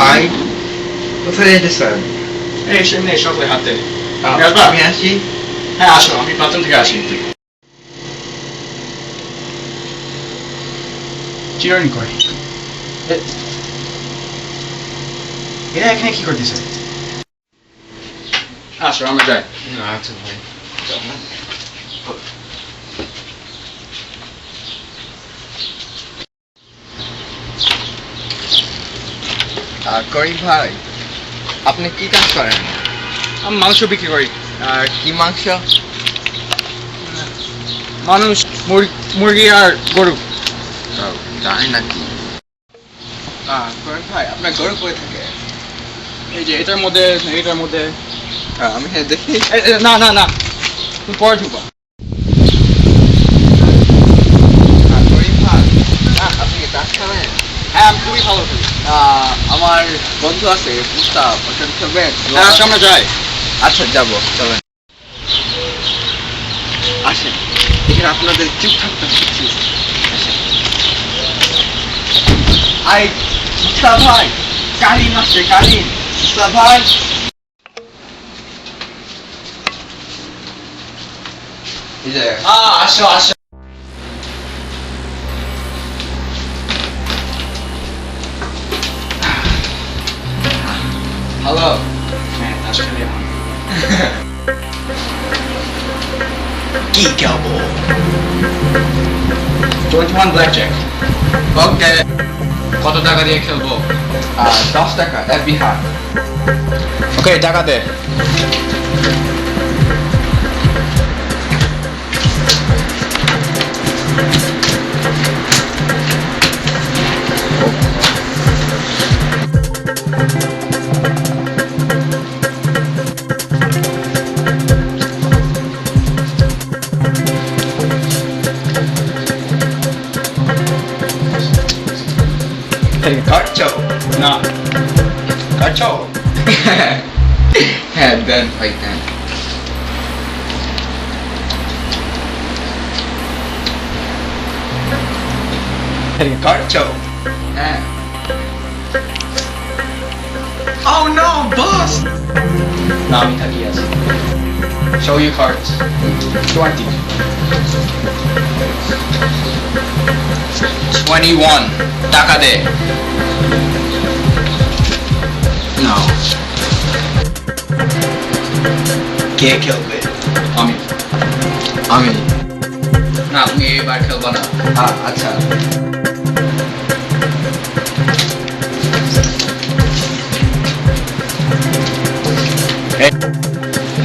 ভাই কোথায় যেতেছেন? এই সামনে সকালে হাতে আমি আসি। হ্যাঁ আসো, আমি বাথরুম থেকে আসি। চিরানি করি। এরা এখানে কি করতেছে? আসো আমরা যাই। আচ্ছা ভাই। করিম ভাই, আপনি কি কাজ করেন? আমি মাংস বিক্রি করি। কি মাংস? মানুষ, মুরগি আর গরু। তাই নাকি? করিম ভাই, আপনার গরু কই থাকে? এই যে এটার মধ্যে, এটার মধ্যে। আমি দেখি। না না না, তুমি পরে ঢুকবা। করিম ভাই, আপনি কি চাষ করেন? হ্যাঁ আমি খুবই ভালো করি। আমার বন্ধু আছে মুস্তাফ, ওখানে চলবেন? হ্যাঁ আসো আমরা যাই। আচ্ছা যাবো, চলেন। আসেন, এখানে আপনাদের চুপ থাকতে হচ্ছে। আই মুস্তাফ ভাই, কারিম আসছে, কারিম। মুস্তাফ ভাই, এই যে আসো আসো। হ্যালো। হ্যাঁ আসলে কি খাবো? 21 ব্ল্যাকজ্যাক। ওকে। কত টাকা দিয়ে খেলবো? 10 টাকা, বিহার। ওকে টাকা দে। কাটছো? না কাটছো? হ্যাঁ দেন ভাই, দেন। কাটছো? হ্যাঁ। Oh no, boss! না আমি থাকিয়ে আছি। Show your cards. 20. 21 টাকা দে। No. কে খেলবে? আমি। আমি। না তুমি এবার খেলবা না। আচ্ছা।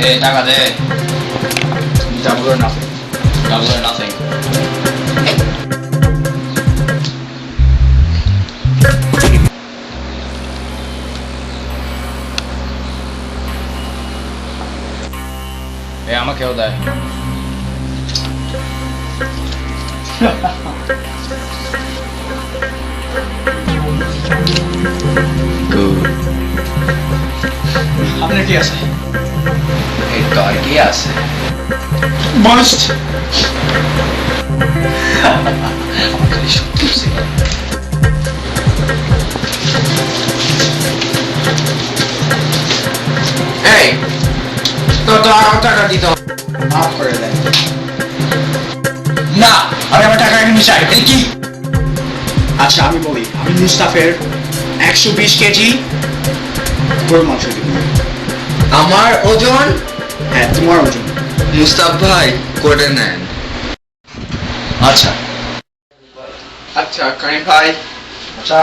এই টাকা দে। Double or nothing. Double or nothing. আমাকেও দেয়। আপনার কি আছে? এই তো আর কি আছে? মাস্ট। এই তো আরো টাকা দিতে হবে। মাফ করে দেন। না, আমি আমার টাকা এখানে চাই। এই কি? আচ্ছা আমি বলি, আমি মুস্তাফের 120 কেজি গরুর মাংস দিব। আমার ওজন? হ্যাঁ তোমার ওজন। মুস্তাফ ভাই করে নেন। আচ্ছা আচ্ছা করিম ভাই, আচ্ছা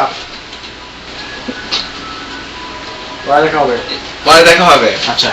পরে দেখা হবে। পরে দেখা হবে। আচ্ছা